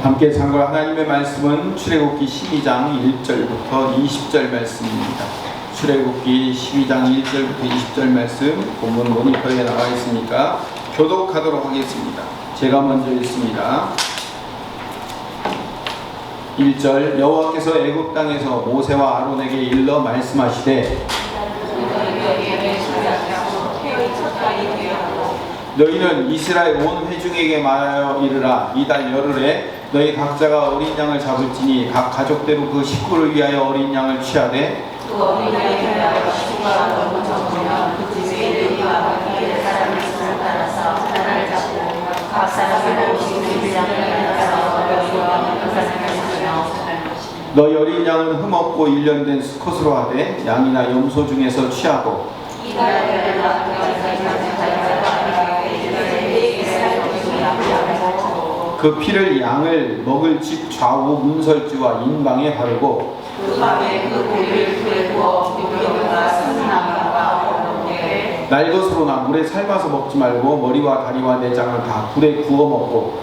함께 상고할 하나님의 말씀은 출애굽기 12장 1절부터 20절 말씀입니다. 출애굽기 12장 1절부터 20절 말씀 본문 모니터에 나와 있으니까 교독하도록 하겠습니다. 제가 먼저 읽습니다. 1절 여호와께서 애굽 땅에서 모세와 아론에게 일러 말씀하시되 너희는 이스라엘 온 회중에게 말하여 이르라. 이달 열흘에 너희 각자가 어린 양을 잡을지니 각 가족대로 그 식구를 위하여 어린 양을 취하되 그 어린 양을 위하여 식구가 너무 적으면 그 집에 레위와 이스라엘 사람의 수를 따라서 하나를 잡고 각 사람의 음식을 따라서 여호와의 평산을 너희 어린 양은 흠없고 일련된 수컷으로 하되 양이나 염소 중에서 취하고 그 피를 양을 먹을 집 좌우 문설주와 인방에 바르고 그 밤에 그 고기를 불에 구워 유경과 순나무와 얼룩에 날것으로나 물에 삶아서 먹지 말고 머리와 다리와 내장을 다 불에 구워 먹고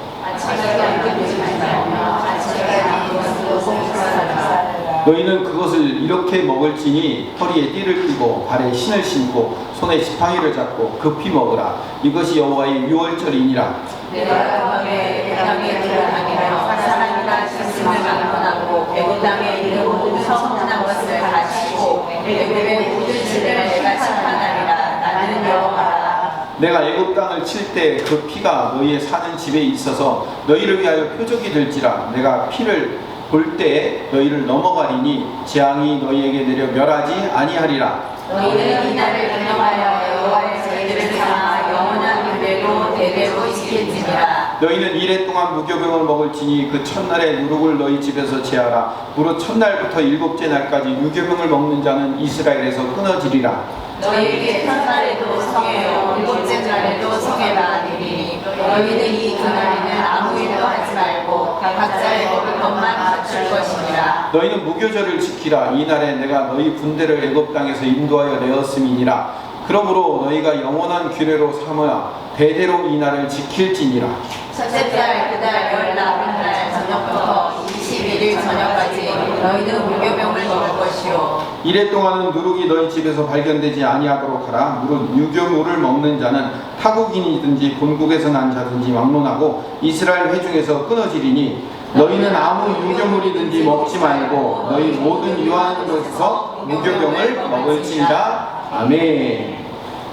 너희는 그것을 이렇게 먹을지니 허리에 띠를 띠고 발에 신을 신고 손에 지팡이를 잡고 급히 먹으라. 이것이 여호와의 유월절이니라. 내가 밤에 땅에 들어다니며 사람이나 짐승을 강권하고 애굽 땅에 있는 모든 성난 것을 가지고 애굽의 모든 집을 내가 심판하리라. 나는 여호와라. 내가 애굽 땅을 칠 때 그 피가 너희의 사는 집에 있어서 너희를 위하여 표적이 될지라. 내가 피를 볼 때에 너희를 넘어가리니 재앙이 너희에게 내려 멸하지 아니하리라. 너희는 이 날을 기념하여 여호와의 저희들을 삼아 영원한 규례로 대대로 지킬지니라. 너희는 이래 동안 무교병을 먹을지니 그 첫날에 누룩을 너희 집에서 제하라. 무릇 첫날부터 일곱째 날까지 무교병을 먹는 자는 이스라엘에서 끊어지리라. 너희에게 첫날에도 성회요 일곱째 날에도 성회라 하리니 너희는 이 두 날에는 아무 일도 하지 말고 각자의 먹을 것만 갖출 것이니라. 너희는 무교절을 지키라. 이날에 내가 너희 군대를 애굽 땅에서 인도하여 내었음이니라. 그러므로 너희가 영원한 규례로 삼아 대대로 이 날을 지킬지니라. 첫째 달 그달 열 나흘날 저녁부터 21일 저녁까지 너희는 무교병을 먹을 것이요 이래 동안은 누룩이 너희 집에서 발견되지 아니하도록 하라. 무릇 유교물을 먹는 자는 타국인이든지 본국에서 난 자든지 막론하고 이스라엘 회중에서 끊어지리니 너희는 아무 유교물이든지 먹지 말고 너희 모든 유한 것에서 무교병을 먹을지니라. 아멘.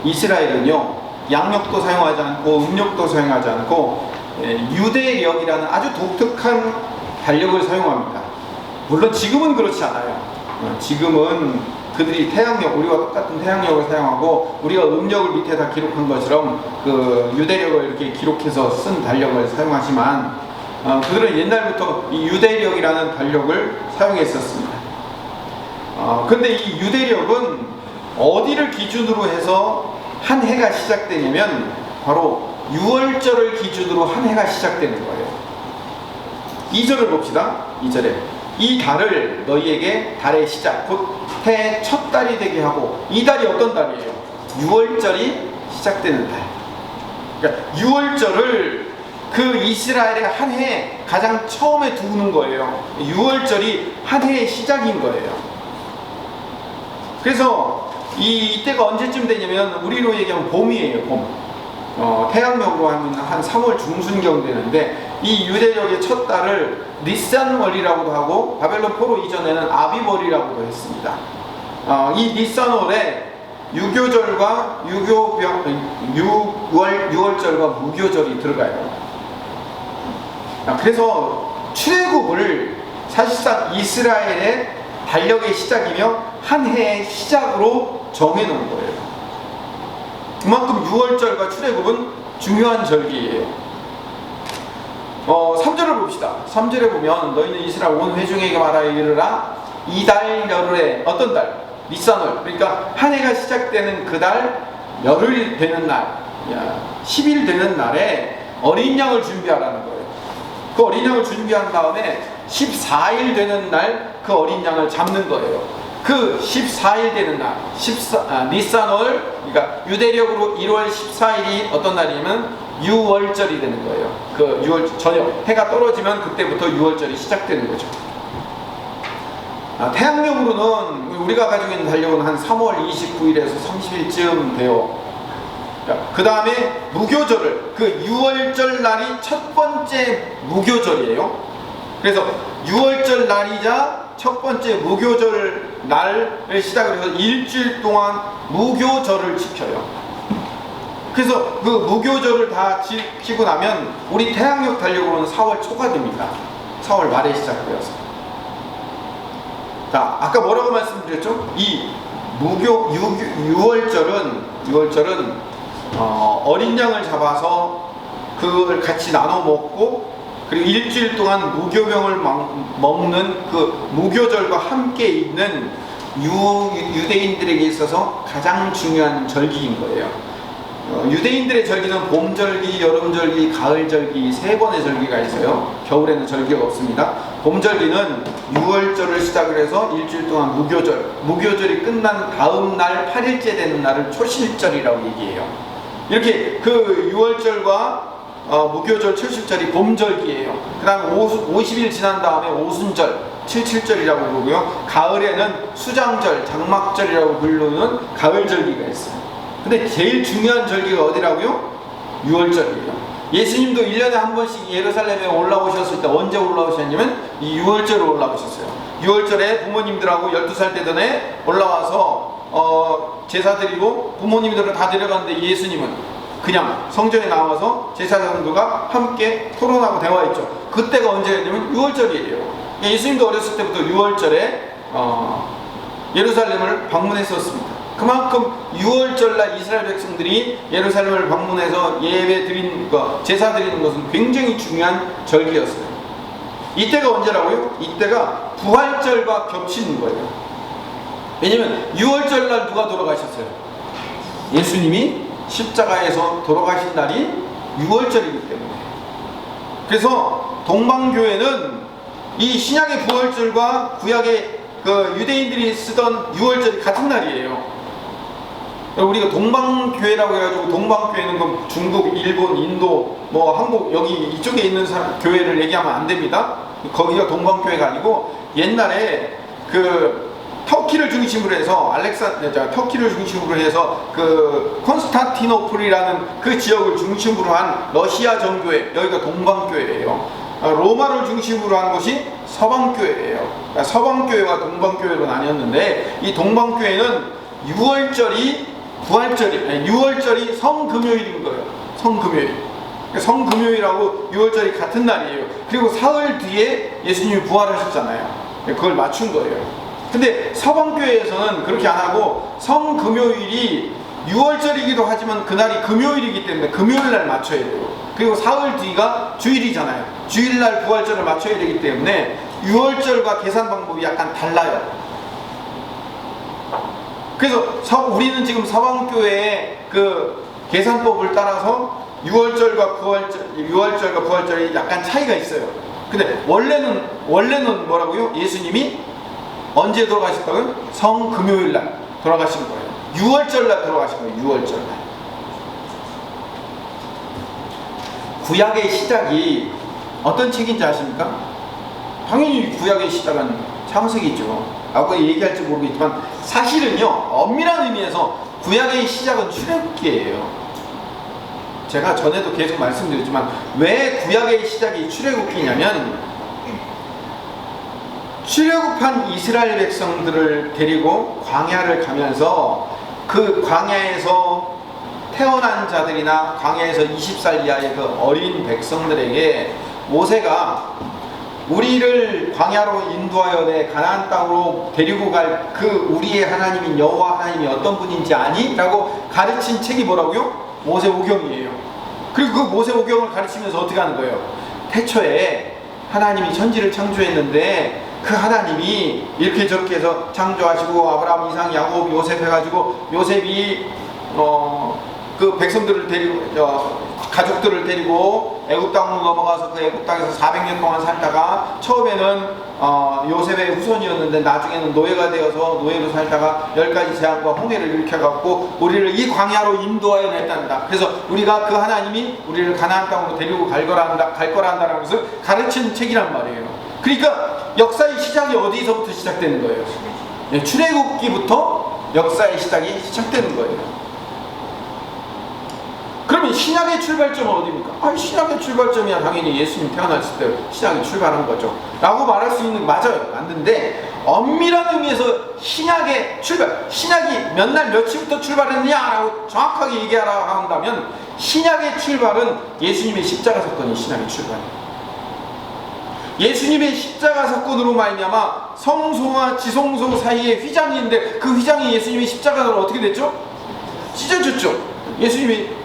이스라엘은요 양력도 사용하지 않고 음력도 사용하지 않고 유대력이라는 아주 독특한 달력을 사용합니다. 물론 지금은 그렇지 않아요. 지금은 그들이 태양력, 우리와 똑같은 태양력을 사용하고 우리가 음력을 밑에다 기록한 것처럼 그 유대력을 이렇게 기록해서 쓴 달력을 사용하지만 그들은 옛날부터 이 유대력이라는 달력을 사용했었습니다. 근데 이 유대력은 어디를 기준으로 해서 한 해가 시작되냐면 바로 유월절을 기준으로 한 해가 시작되는 거예요. 2절을 봅시다. 2절에 이 달을 너희에게 달의 시작 곧 해의 첫 달이 되게 하고 이 달이 어떤 달이에요? 유월절이 시작되는 달. 그러니까 유월절을 그 이스라엘의 한 해 가장 처음에 두는 거예요. 유월절이 한 해의 시작인 거예요. 그래서 이때가 언제쯤 되냐면 우리로 얘기하면 봄이에요. 봄. 태양력으로 하면 한 3월 중순경 되는데 이 유대력의 첫 달을 니산월이라고도 하고 바벨론 포로 이전에는 아비월이라고도 했습니다. 이 니산월에 유교절과 유월절과 무교절이 들어가요. 그래서 출애굽을 사실상 이스라엘의 달력의 시작이며 한 해의 시작으로 정해놓은 거예요. 그만큼 유월절과 출애굽은 중요한 절기예요. 3절을 봅시다. 3절에 보면 너희는 이스라엘 온 회중에게 말하여 이르라. 이달 열흘에 어떤 달? 니산월. 그러니까 한 해가 시작되는 그 달 열흘 되는 날 10일 되는 날에 어린 양을 준비하라는 거예요. 그 어린 양을 준비한 다음에 14일 되는 날 그 어린 양을 잡는 거예요. 그 14일 되는 날 니산월, 그러니까 유대력으로 1월 14일이 어떤 날이냐면 유월절이 되는 거예요. 그 유월 저녁 해가 떨어지면 그때부터 유월절이 시작되는 거죠. 태양력으로는 우리가 가지고 있는 달력은 한 3월 29일에서 30일쯤 돼요. 그 다음에 무교절을, 그 유월절 날이 첫 번째 무교절이에요. 그래서 유월절 날이자 첫 번째 무교절 날을 시작으로 해서 일주일 동안 무교절을 지켜요. 그래서 그 무교절을 다 지키고 나면 우리 태양력 달력으로는 4월 초가 됩니다. 4월 말에 시작되어서. 자, 아까 뭐라고 말씀드렸죠? 이 유월절은 어린 양을 잡아서 그걸 같이 나눠 먹고, 그리고 일주일 동안 무교병을 먹는 그 무교절과 함께 있는 유대인들에게 있어서 가장 중요한 절기인 거예요. 유대인들의 절기는 봄절기, 여름절기, 가을절기 세 번의 절기가 있어요. 겨울에는 절기가 없습니다. 봄절기는 유월절을 시작을 해서 일주일 동안 무교절이 끝난 다음 날 8일째 되는 날을 초실절이라고 얘기해요. 이렇게 그 유월절과 무교절, 초실절이 봄절기예요. 그 다음 50일 지난 다음에 오순절, 칠칠절이라고 부르고요. 가을에는 수장절, 장막절이라고 부르는 가을절기가 있어요. 근데 제일 중요한 절기가 어디라고요? 유월절이에요. 예수님도 1년에 한 번씩 예루살렘에 올라오셨을 때 언제 올라오셨냐면 이 유월절에 올라오셨어요. 유월절에 부모님들하고 12살 되던 애 올라와서 제사 드리고 부모님들은 다 데려갔는데 예수님은 그냥 성전에 나와서 제사장들과 함께 토론하고 대화했죠. 그때가 언제였냐면 유월절이에요. 예수님도 어렸을 때부터 유월절에 예루살렘을 방문했었습니다. 그만큼 유월절날 이스라엘 백성들이 예루살렘을 방문해서 예배 드리는 것, 제사 드리는 것은 굉장히 중요한 절기였어요. 이때가 언제라고요? 이때가 부활절과 겹치는 거예요. 왜냐면 유월절날 누가 돌아가셨어요? 예수님이 십자가에서 돌아가신 날이 유월절이기 때문에. 그래서 동방교회는 이 신약의 부활절과 구약의 그 유대인들이 쓰던 유월절이 같은 날이에요. 우리가 동방교회라고 해가지고, 동방교회는 그 중국, 일본, 인도, 뭐 한국 여기 이쪽에 있는 교회를 얘기하면 안 됩니다. 거기가 동방교회가 아니고, 옛날에 그 터키를 중심으로 해서 터키를 중심으로 해서 그 콘스탄티노플이라는 그 지역을 중심으로 한 러시아 정교회, 여기가 동방교회예요. 로마를 중심으로 한 것이 서방교회예요. 그러니까 서방교회와 동방교회로 나뉘었는데, 이 동방교회는 유월절이 성금요일인 거예요. 성금요일. 성금요일하고 유월절이 같은 날이에요. 그리고 사흘 뒤에 예수님이 부활하셨잖아요. 그걸 맞춘 거예요. 근데 서방교회에서는 그렇게 안 하고, 성금요일이 유월절이기도 하지만 그날이 금요일이기 때문에 금요일날 맞춰야 돼요. 그리고 사흘 뒤가 주일이잖아요. 주일날 부활절을 맞춰야 되기 때문에 유월절과 계산 방법이 약간 달라요. 그래서 우리는 지금 서방교회의 그 계산법을 따라서 유월절과 부활절이 약간 차이가 있어요. 근데 원래는 뭐라고요? 예수님이 언제 돌아가셨다고요? 성금요일날 돌아가신 거예요. 유월절날 돌아가신 거예요. 유월절날. 구약의 시작이 어떤 책인지 아십니까? 당연히 구약의 시작은 창세기죠. 라고 얘기할지 모르겠지만, 사실은요, 엄밀한 의미에서 구약의 시작은 출애굽기예요. 제가 전에도 계속 말씀드렸지만, 왜 구약의 시작이 출애굽기냐면, 출애굽한 이스라엘 백성들을 데리고 광야를 가면서 그 광야에서 태어난 자들이나 광야에서 20살 이하의 그 어린 백성들에게 모세가 우리를 광야로 인도하여 내 가나안 땅으로 데리고 갈 그 우리의 하나님인 여호와 하나님이 어떤 분인지 아니? 라고 가르친 책이 뭐라고요? 모세오경이에요. 그리고 그 모세오경을 가르치면서 어떻게 하는 거예요? 태초에 하나님이 천지를 창조했는데 그 하나님이 이렇게 저렇게 해서 창조하시고 아브라함, 이삭, 야곱, 요셉 해가지고 요셉이 그 백성들을 데리고 가족들을 데리고 애굽 땅으로 넘어가서 그 애굽 땅에서 400년 동안 살다가 처음에는 요셉의 후손이었는데 나중에는 노예가 되어서 노예로 살다가 10가지 재앙과 홍해를 일으켜갖고 우리를 이 광야로 인도하여 냈단다. 그래서 우리가 그 하나님이 우리를 가나안 땅으로 데리고 갈 거라 한다라는 것을 가르친 책이란 말이에요. 그러니까 역사의 시작이 어디서부터 시작되는 거예요? 네, 출애굽기부터 역사의 시작이 시작되는 거예요. 그러면 신약의 출발점은 어디입니까? 신약의 출발점이야 당연히 예수님 태어났을 때 신약이 출발한 거죠 라고 말할 수 있는, 맞아요, 맞는데 엄밀한 의미에서 신약의 출발, 신약이 몇 날 며칠부터 출발했느냐라고 정확하게 얘기하라 한다면 신약의 출발은 예수님의 십자가 사건이 신약의 출발이에요. 예수님의 십자가 사건으로 말미암아 성소와 지성소 사이에 휘장이 있는데 그 휘장이 예수님의 십자가로 어떻게 됐죠? 찢어졌죠. 예수님이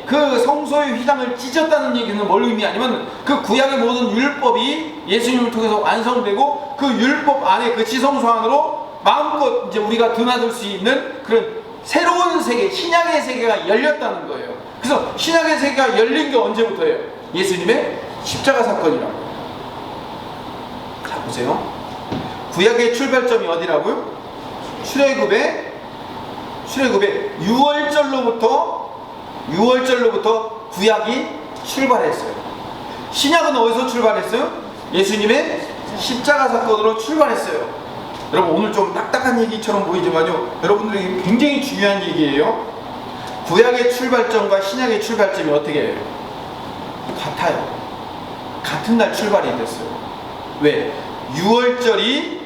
그 성소의 휘장을 찢었다는 얘기는 뭘 의미하냐면 그 구약의 모든 율법이 예수님을 통해서 완성되고 그 율법 안에 그 지성소 안으로 마음껏 이제 우리가 드나들 수 있는 그런 새로운 세계, 신약의 세계가 열렸다는 거예요. 그래서 신약의 세계가 열린 게 언제부터예요? 예수님의 십자가 사건이라고. 자 보세요. 구약의 출발점이 어디라고요? 출애굽의 6월절로부터 구약이 출발했어요. 신약은 어디서 출발했어요? 예수님의 십자가 사건으로 출발했어요. 여러분 오늘 좀 딱딱한 얘기처럼 보이지만요, 여러분들에게 굉장히 중요한 얘기예요. 구약의 출발점과 신약의 출발점이 어떻게 해요? 같아요. 같은 날 출발이 됐어요. 왜? 6월절이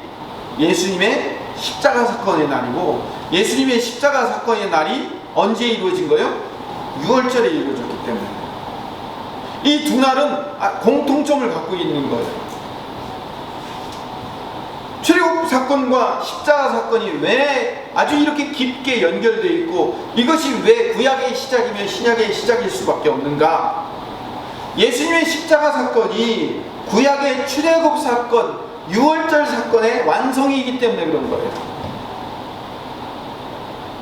예수님의 십자가 사건의 날이고 예수님의 십자가 사건의 날이 언제 이루어진 거예요? 6월절에 이루어졌기 때문에 이 두 날은 공통점을 갖고 있는 거예요. 출애굽 사건과 십자가 사건이 왜 아주 이렇게 깊게 연결되어 있고 이것이 왜 구약의 시작이면 신약의 시작일 수밖에 없는가? 예수님의 십자가 사건이 구약의 출애굽 사건, 6월절 사건의 완성이기 때문에 그런 거예요.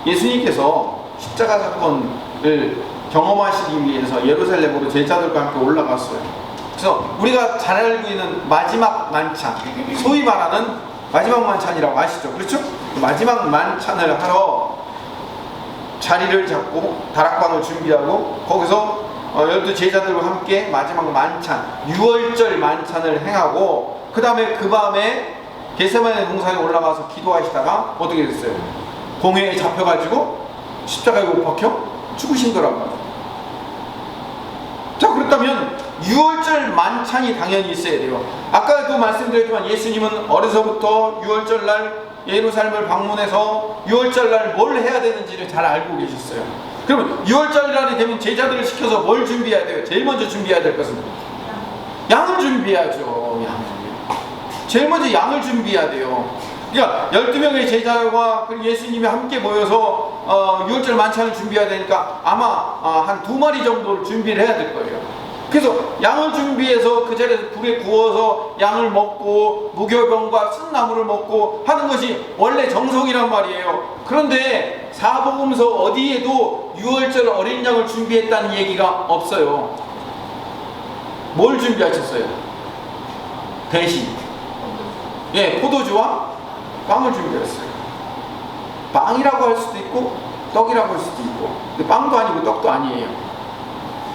예수님께서 십자가 사건을 경험하시기 위해서 예루살렘으로 제자들과 함께 올라갔어요. 그래서 우리가 잘 알고 있는 마지막 만찬, 소위 말하는 마지막 만찬이라고 아시죠? 그렇죠? 마지막 만찬을 하러 자리를 잡고 다락방을 준비하고 거기서 12 제자들과 함께 마지막 만찬, 6월절 만찬을 행하고 그 밤에 겟세마네 동산에 올라가서 기도하시다가 어떻게 됐어요? 공회에 잡혀가지고 십자가에 못 박혀 죽으신 거란 말이에요. 자, 그렇다면 6월절 만찬이 당연히 있어야 돼요. 아까도 말씀드렸지만 예수님은 어려서부터 6월절 날 예루살렘을 방문해서 6월절 날 뭘 해야 되는지를 잘 알고 계셨어요. 그러면 6월절 날이 되면 제자들을 시켜서 뭘 준비해야 돼요? 제일 먼저 준비해야 될 것은 양을 준비해야죠. 제일 먼저 양을 준비해야 돼요. 그러니까 12명의 제자와 예수님이 함께 모여서 6월절 만찬을 준비해야 되니까 아마 한 2마리 정도를 준비를 해야 될 거예요. 그래서 양을 준비해서 그 자리에서 불에 구워서 양을 먹고 무교병과 쓴나물을 먹고 하는 것이 원래 정성이란 말이에요. 그런데 사복음서 어디에도 6월절 어린 양을 준비했다는 얘기가 없어요. 뭘 준비하셨어요? 대신 포도주와 빵을 준비했어요. 빵이라고 할 수도 있고 떡이라고 할 수도 있고, 근데 빵도 아니고 떡도 아니에요.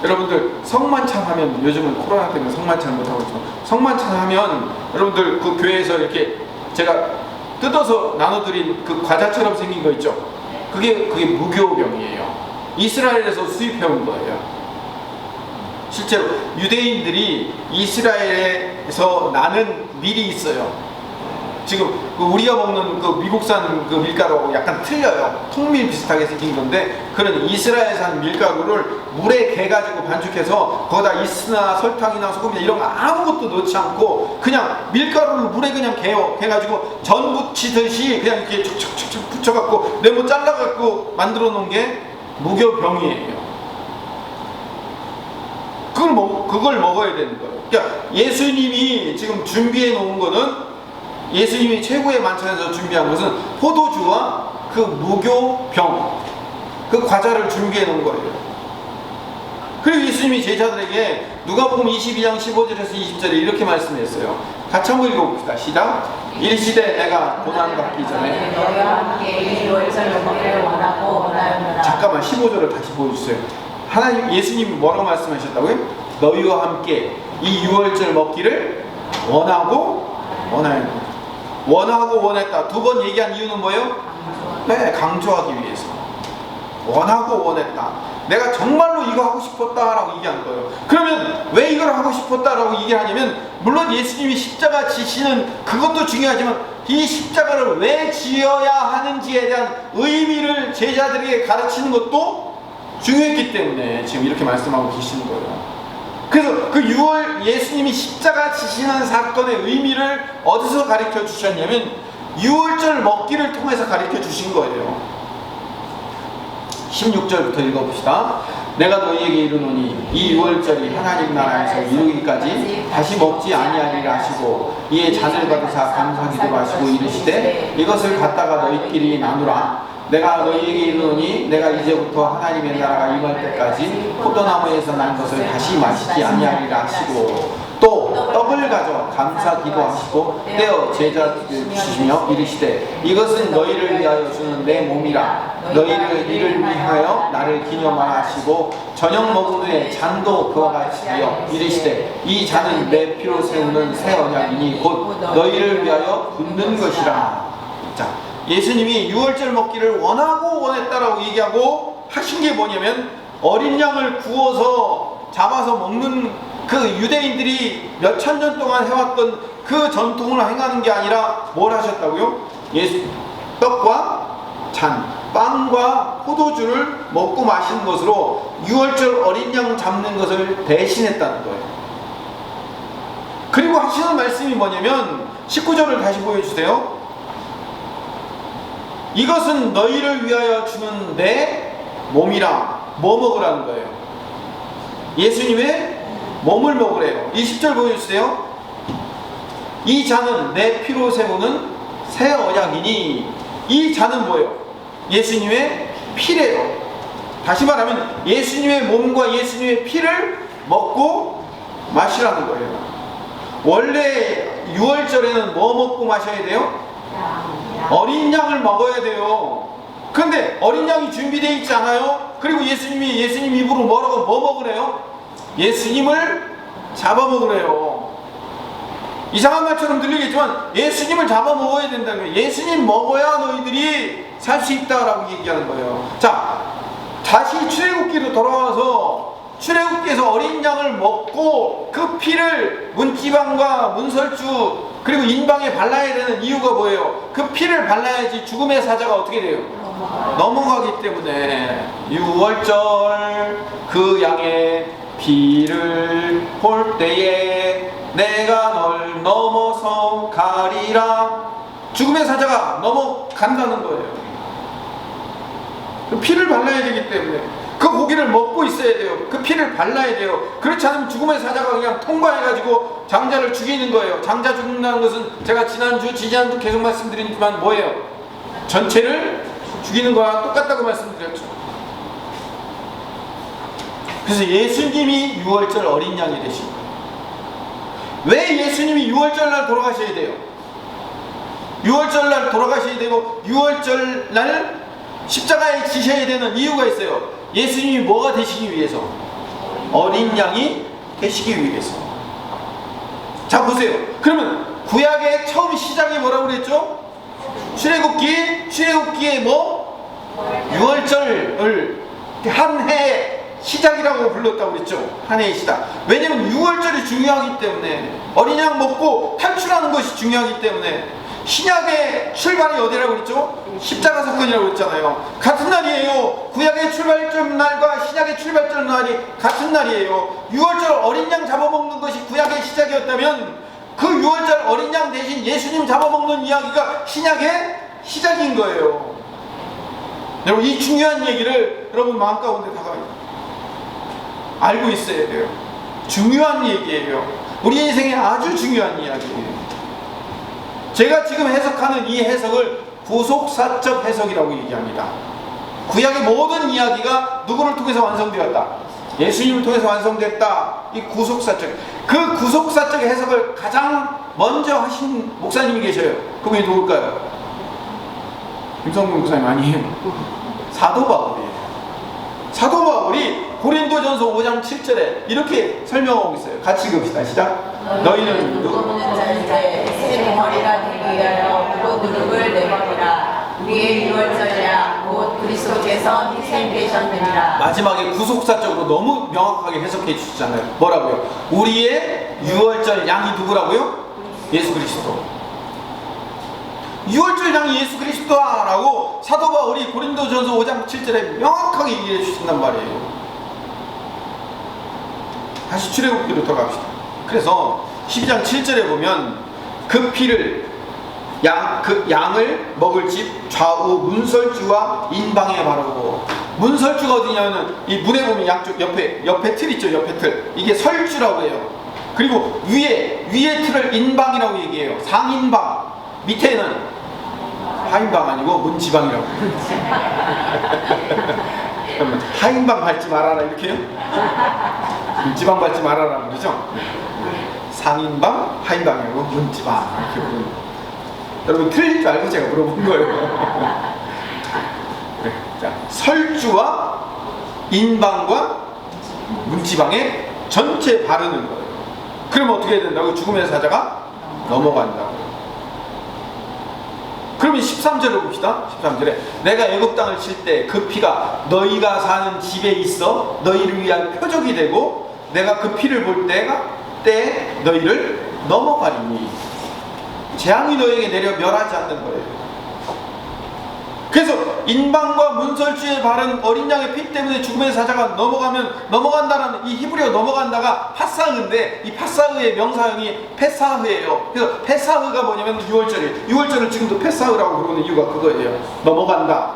여러분들 성만찬 하면, 요즘은 코로나 때문에 성만찬을 못하고 있지만 성만찬 하면 여러분들 그 교회에서 이렇게 제가 뜯어서 나눠드린 그 과자처럼 생긴 거 있죠? 그게 무교병이에요. 이스라엘에서 수입해온 거예요. 실제로 유대인들이 이스라엘에서 나는 밀이 있어요. 지금 우리가 먹는 그 미국산 그 밀가루하고 약간 틀려요. 통밀 비슷하게 생긴 건데, 그런 이스라엘산 밀가루를 물에 개가지고 반죽해서 거기다 이스나 설탕이나 소금이나 이런 거 아무것도 넣지 않고 그냥 밀가루를 물에 그냥 개가지고 전 부치듯이 그냥 이렇게 촉촉촉촉 붙여갖고 네모 잘라갖고 만들어 놓은 게 무교병이에요. 그걸 먹어야 되는 거예요. 그러니까 예수님이 지금 준비해 놓은 거는, 예수님이 최고의 만찬에서 준비한 것은 포도주와 그 무교병, 그 과자를 준비해 놓은 거예요. 그리고 예수님이 제자들에게 누가복음 22장 15절에서 20절에 이렇게 말씀했어요. 같이 한번 읽어봅시다. 시작. 일시대 내가 고난받기 전에 너희와 함께 이 유월절 먹기를 원하고 원하였노라. 잠깐만 15절을 다시 보여주세요. 하나님 예수님이 뭐라고 말씀하셨다고요? 너희와 함께 이 유월절 먹기를 원하고 원했다. 두 번 얘기한 이유는 뭐예요? 네, 강조하기 위해서. 원하고 원했다. 내가 정말로 이거 하고 싶었다라고 얘기한 거예요. 그러면 왜 이걸 하고 싶었다라고 얘기하냐면, 물론 예수님이 십자가 지시는 그것도 중요하지만 이 십자가를 왜 지어야 하는지에 대한 의미를 제자들에게 가르치는 것도 중요했기 때문에 지금 이렇게 말씀하고 계시는 거예요. 그래서 그 예수님이 십자가 지시는 사건의 의미를 어디서 가르쳐 주셨냐면 유월절 먹기를 통해서 가르쳐 주신 거예요. 16절부터 읽어봅시다. 내가 너희에게 이르노니 이 유월절이 하나님 나라에서 이루기까지 다시 먹지 아니하리라 하시고, 이에 잔을 받으사 감사기도를 하시고 이르시되 이것을 갖다가 너희끼리 나누라. 내가 너희에게 이르노니 내가 이제부터 하나님의 나라가 임할 때까지 포도나무에서 난 것을 다시 마시지 아니하리라 하시고, 또 떡을 가져 감사 기도하시고 떼어 제자들에게 주시며 이르시되 이것은 너희를 위하여 주는 내 몸이라. 너희를 이를 위하여 나를 기념하라 하시고, 저녁 먹은 후에 잔도 그와 같이 하여 이르시되 이 잔은 내 피로 세우는 새 언약이니 곧 너희를 위하여 붓는 것이라. 자, 예수님이 유월절 먹기를 원하고 원했다라고 얘기하고 하신 게 뭐냐면, 어린 양을 구워서 잡아서 먹는 그 유대인들이 몇천 년 동안 해왔던 그 전통을 행하는 게 아니라 뭘 하셨다고요? 떡과 잔, 빵과 포도주를 먹고 마시는 것으로 유월절 어린 양 잡는 것을 대신했다는 거예요. 그리고 하시는 말씀이 뭐냐면 19절을 다시 보여주세요. 이것은 너희를 위하여 주는 내 몸이라. 뭐 먹으라는 거예요? 예수님의 몸을 먹으래요. 20절 보여주세요. 이 잔은 내 피로 세우는 새 언약이니. 이 잔은 뭐예요? 예수님의 피래요. 다시 말하면 예수님의 몸과 예수님의 피를 먹고 마시라는 거예요. 원래 유월절에는 뭐 먹고 마셔야 돼요? 어린 양을 먹어야 돼요. 그런데 어린 양이 준비되어 있지 않아요? 그리고 예수님 입으로 뭐 먹으래요? 예수님을 잡아먹으래요. 이상한 말처럼 들리겠지만 예수님을 잡아먹어야 된다는 거예요. 예수님 먹어야 너희들이 살 수 있다라고 얘기하는 거예요. 자, 다시 출애굽기로 돌아와서 출애굽기에서 어린 양을 먹고 그 피를 문지방과 문설주 그리고 인방에 발라야 되는 이유가 뭐예요? 그 피를 발라야지 죽음의 사자가 어떻게 돼요? 넘어가기 때문에. 유월절 그 양의 피를 볼 때에 내가 널 넘어서 가리라. 죽음의 사자가 넘어간다는 거예요. 그 피를 발라야 되기 때문에 그 고기를 먹고 있어야 돼요. 그 피를 발라야 돼요. 그렇지 않으면 죽음의 사자가 그냥 통과해가지고 장자를 죽이는 거예요. 장자 죽는다는 것은 제가 지난주 계속 말씀드리지만 뭐예요? 전체를 죽이는 거랑 똑같다고 말씀드렸죠. 그래서 예수님이 유월절 어린 양이 되신 거예요. 왜 예수님이 유월절날 돌아가셔야 돼요? 유월절날 돌아가셔야 되고 유월절날 십자가에 지셔야 되는 이유가 있어요. 예수님이 뭐가 되시기 위해서? 어린 양이 되시기 위해서. 자, 보세요. 그러면 구약의 처음 시작이 뭐라고 그랬죠? 출애굽기에 뭐? 유월절을 한 해 시작이라고 불렀다고 그랬죠. 한 해의 시작. 왜냐면 유월절이 중요하기 때문에, 어린 양 먹고 탈출하는 것이 중요하기 때문에. 신약의 출발이 어디라고 그랬죠? 십자가 사건이라고 그랬잖아요. 같은 날이에요. 구약의 출발점 날과 신약의 출발점 날이 같은 날이에요. 유월절 어린 양 잡아먹는 것이 구약의 시작이었다면 그 유월절 어린 양 대신 예수님 잡아먹는 이야기가 신약의 시작인 거예요. 여러분, 이 중요한 얘기를 여러분 마음 가운데 다가 알고 있어야 돼요. 중요한 얘기예요. 우리 인생에 아주 중요한 이야기예요. 제가 지금 해석하는 이 해석을 구속사적 해석이라고 얘기합니다. 구약의 모든 이야기가 누구를 통해서 완성되었다? 예수님을 통해서 완성됐다. 이 구속사적, 그 구속사적 해석을 가장 먼저 하신 목사님이 계셔요. 그분이 누굴까요? 김성근 목사님 아니에요. 사도 바울이에요. 사도 바울이 고린도전서 5장 7절에 이렇게 설명하고 있어요. 같이 읽읍시다. 시작. 너희는 누구는 자인데 새 머리가 되기 위하여 곧 무릎을 내버리라. 우리의 유월절이야 곧 그리스도께서 희생되셨느니라. 마지막에 구속사적으로 너무 명확하게 해석해 주시잖아요. 뭐라고요? 우리의 유월절 양이 누구라고요? 예수 그리스도. 유월절 양이 예수 그리스도라고 사도 바울이 고린도전서 5장 7절에 명확하게 얘기해 주신단 말이에요. 다시 출애굽기로 돌아갑시다. 그래서 12장 7절에 보면 그 피를 그 양을 먹을 집 좌우 문설주와 인방에 바르고, 문설주가 어디냐면 이 문에 보면 양쪽 옆에 틀 있죠. 옆에 틀, 이게 설주라고 해요. 그리고 위에 틀을 인방이라고 얘기해요. 상인방, 밑에는 하인방 아니고 문지방이라고. 그러면 하인방 밟지 말아라 이렇게요? 문지방 밟지 말아라 그러죠? 상인방, 하인방이라고 문지방 이렇게 부릅니다. 여러분 틀릴 줄 알고 제가 물어본 거예요. 네. 자, 설주와 인방과 문지방에 전체 바르는 거예요. 그러면 어떻게 해야 된다고? 죽음의 사자가 넘어간다고. 그러면 13절을 봅시다. 13절에 내가 애굽 땅을 칠 때 그 피가 너희가 사는 집에 있어 너희를 위한 표적이 되고 내가 그 피를 볼 때 너희를 넘어가리니. 재앙이 너에게 내려 멸하지 않는 거예요. 그래서 인방과 문설주에 바른 어린 양의 피 때문에 죽음의 사자가 넘어간다라는 이 히브리어 넘어간다가 파사흐인데, 이 파사흐의 명사형이 페사흐예요. 그래서 페사흐가 뭐냐면 6월절을 지금도 페사흐라고 부르는 이유가 그거예요. 넘어간다.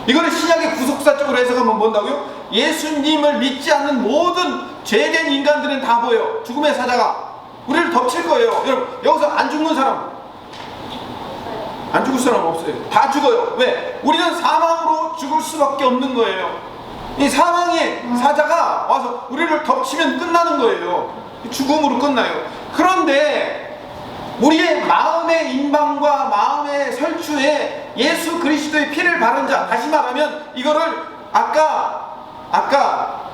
이거를 신약의 구속사적으로 해석하면 뭔다고요? 예수님을 믿지 않는 모든 죄된 인간들은 다 보여요. 죽음의 사자가 우리를 덮칠 거예요. 여러분, 여기서 안 죽는 사람, 안 죽을 사람 없어요. 다 죽어요. 왜? 우리는 사망으로 죽을 수밖에 없는 거예요. 이 사망의 사자가 와서 우리를 덮치면 끝나는 거예요. 죽음으로 끝나요. 그런데 우리의 마음의 인방과 마음의 설주에 예수 그리스도의 피를 바른 자, 다시 말하면 이거를 아까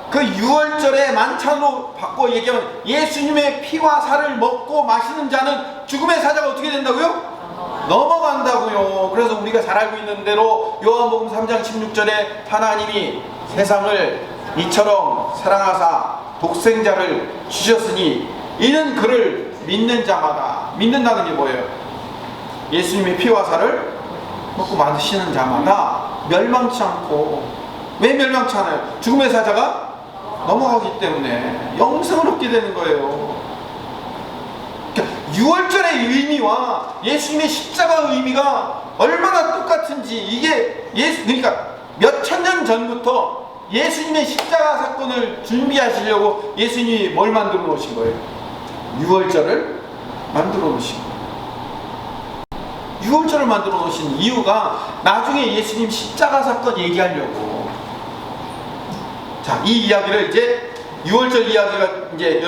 그 6월절의 만찬으로 바꿔 얘기하면 예수님의 피와 살을 먹고 마시는 자는 죽음의 사자가 어떻게 된다고요? 넘어간다고요. 그래서 우리가 잘 알고 있는 대로 요한복음 3장 16절에 하나님이 세상을 이처럼 사랑하사 독생자를 주셨으니 이는 그를 믿는 자마다, 믿는다는 게 뭐예요? 예수님의 피와 살을 먹고 마시는 자마다 멸망치 않고. 왜 멸망치 않아요? 죽음의 사자가 넘어가기 때문에 영생을 얻게 되는 거예요. 그러니까 6월절의 의미와 예수님의 십자가의 의미가 얼마나 똑같은지, 이게 그러니까 몇 천 년 전부터 예수님의 십자가 사건을 준비하시려고 예수님이 뭘 만들어 놓으신 거예요? 6월절을 만들어 놓으신 거예요. 6월절을 만들어 놓으신 이유가 나중에 예수님 십자가 사건 얘기하려고. 자, 이 이야기를 이제 6월절 이야기가 이제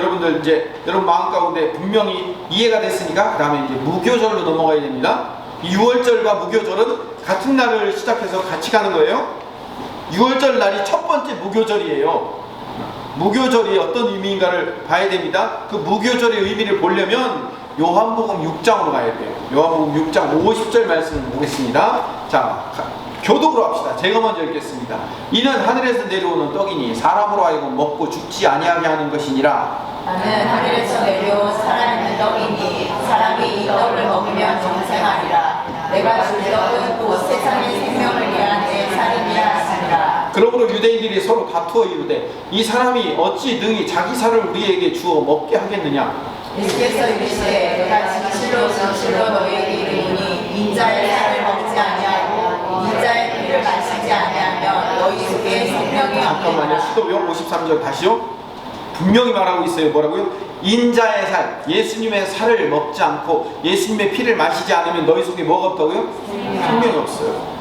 여러분 마음 가운데 분명히 이해가 됐으니까 그 다음에 이제 무교절로 넘어가야 됩니다. 6월절과 무교절은 같은 날을 시작해서 같이 가는 거예요. 6월절 날이 첫 번째 무교절이에요. 무교절이 어떤 의미인가를 봐야 됩니다. 그 무교절의 의미를 보려면 요한복음 6장으로 가야 돼요. 요한복음 6장 50절 말씀을 보겠습니다. 자, 교독으로 합시다. 제가 먼저 읽겠습니다. 이는 하늘에서 내려오는 떡이니 사람으로 하여금 먹고 죽지 아니하게 하는 것이니라. 나는 하늘에서 내려온 살아있는 떡이니 사람이 이 떡을 먹으면 영생하리라. 내가 줄 떡은 곧 세상의 생명을 위한 내 살이니라 하시니라. 그러므로 유대인들이 서로 다투어 이르되 이 사람이 어찌 능히 자기 살을 우리에게 주어 먹게 하겠느냐. 예수께서 이르시되 내가 진실로 너희에게 이르노니 인자의 살을 먹지 아니하고 인자의 피를 마시지 아니하면 너희 속에 생명이 잠깐만요. 시도요. 53절 다시요. 분명히 말하고 있어요. 뭐라고요? 인자의 살, 예수님의 살을 먹지 않고 예수님의 피를 마시지 않으면 너희 속에 뭐가 없다고요? 생명이 없어요.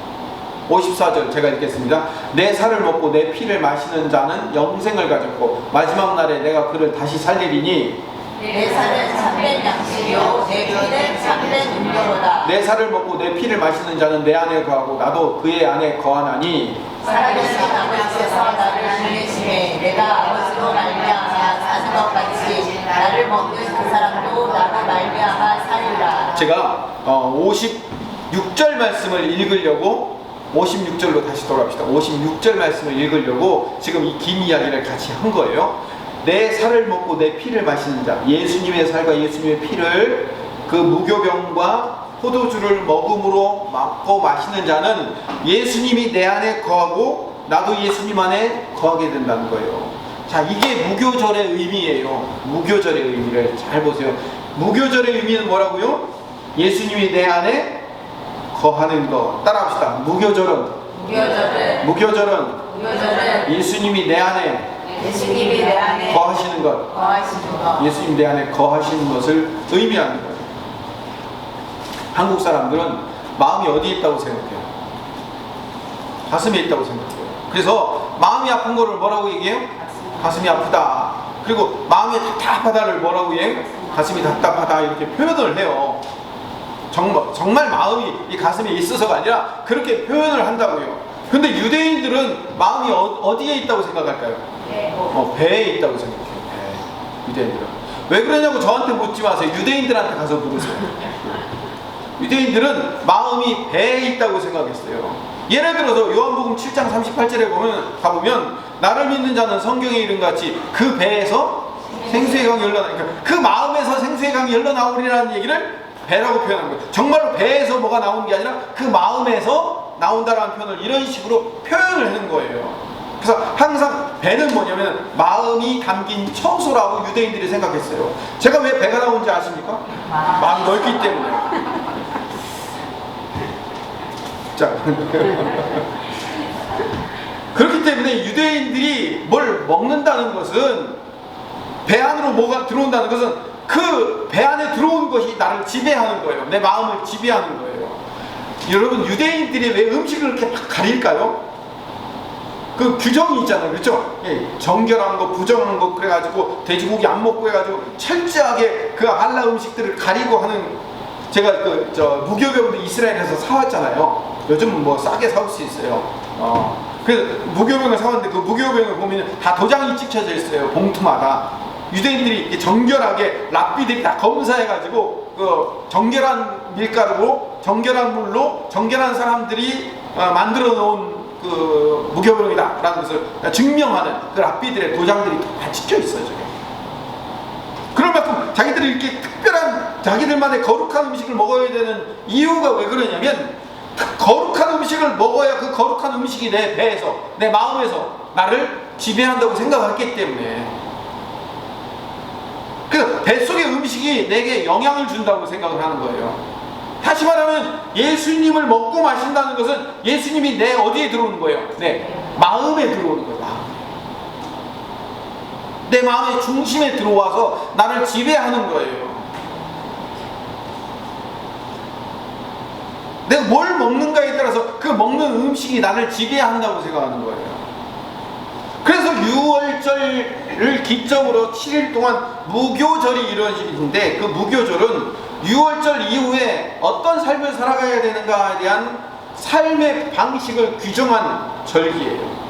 54절 제가 읽겠습니다. 내 살을 먹고 내 피를 마시는 자는 영생을 가졌고 마지막 날에 내가 그를 다시 살리리니 내 살은 참된 양식이요 내 피는 참된 음료로다. 내 살을 먹고 내 피를 마시는 자는 내 안에 거하고 나도 그의 안에 거하나니 살아계신 아버지께서 나를 주내심에 내가 아버지로 말미암아 사는 것 같이 나를 먹는 그 사람도 나로 말미암아 살리라. 제가 56절 말씀을 읽으려고 56절로 다시 돌아갑시다. 56절 말씀을 읽으려고 지금 이 긴 이야기를 같이 한 거예요. 내 살을 먹고 내 피를 마시는 자, 예수님의 살과 예수님의 피를 그 무교병과 포도주를 먹음으로 먹고 마시는 자는 예수님이 내 안에 거하고 나도 예수님 안에 거하게 된다는 거예요. 자, 이게 무교절의 의미예요. 무교절의 의미를 잘 보세요. 무교절의 의미는 뭐라고요? 예수님이 내 안에 거하는 것. 따라합시다. 무교절은 예수님이 내 안에 거하시는 것. 예수님 내 안에 거하시는 것을 의미하는 거예요. 한국 사람들은 마음이 어디에 있다고 생각해요? 가슴에 있다고 생각해요. 그래서 마음이 아픈 거를 뭐라고 얘기해요? 가슴이 아프다. 그리고 마음이 답답하다를 뭐라고 얘기해요? 가슴이 답답하다 이렇게 표현을 해요. 정말 마음이 이 가슴에 있어서가 아니라 그렇게 표현을 한다고요. 근데 유대인들은 마음이 어디에 있다고 생각할까요? 배에 있다고 생각해요. 배. 유대인들은. 왜 그러냐고 저한테 묻지 마세요. 유대인들한테 가서 물으세요. 유대인들은 마음이 배에 있다고 생각했어요. 예를 들어서 요한복음 7장 38절에 가보면 나를 믿는 자는 성경에 이른 같이 그 배에서 생수의 강이 흘러나오니까 그 마음에서 생수의 강이 흘러나오리라는 얘기를 배라고 표현한 거예요. 정말로 배에서 뭐가 나오는 게 아니라 그 마음에서 나온다라는 표현을 이런 식으로 표현을 하는 거예요. 그래서 항상 배는 뭐냐면 마음이 담긴 처소라고 유대인들이 생각했어요. 제가 왜 배가 나오는지 아십니까? 마음이 넓기 때문에. 자, 그렇기 때문에 유대인들이 뭘 먹는다는 것은 배 안으로 뭐가 들어온다는 것은 그 배 안에 들어온 것이 나를 지배하는 거예요. 내 마음을 지배하는 거예요. 여러분 유대인들이 왜 음식을 이렇게 막 가릴까요? 그 규정이 있잖아요. 그렇죠? 예, 정결한 거, 부정한 거 그래가지고 돼지고기 안 먹고 해가지고 철저하게 그 할라 음식들을 가리고 하는 제가 무교병도 이스라엘에서 사왔잖아요. 요즘은 뭐 싸게 사올 수 있어요. 그래서 무교병을 사왔는데 그 무교병을 보면 다 도장이 찍혀져 있어요. 봉투마다. 유대인들이 정결하게 랍비들이 다 검사해가지고 그 정결한 밀가루로 정결한 물로 정결한 사람들이 만들어 놓은 그 무교병이다 라는 것을 증명하는 그 랍비들의 도장들이 다 찍혀 있어요. 저게. 그럴 만큼 자기들이 이렇게 특별한 자기들만의 거룩한 음식을 먹어야 되는 이유가 왜 그러냐면 거룩한 음식을 먹어야 그 거룩한 음식이 내 배에서 내 마음에서 나를 지배한다고 생각했기 때문에. 그래서 뱃속의 음식이 내게 영향을 준다고 생각을 하는 거예요. 다시 말하면 예수님을 먹고 마신다는 것은 예수님이 내 어디에 들어오는 거예요? 내 마음에 들어오는 거예요. 내 마음의 중심에 들어와서 나를 지배하는 거예요. 내가 뭘 먹는가에 따라서 그 먹는 음식이 나를 지배한다고 생각하는 거예요. 그래서 유월절을 기점으로 7일 동안 무교절이 이루어지는데 그 무교절은 유월절 이후에 어떤 삶을 살아가야 되는가에 대한 삶의 방식을 규정한 절기예요.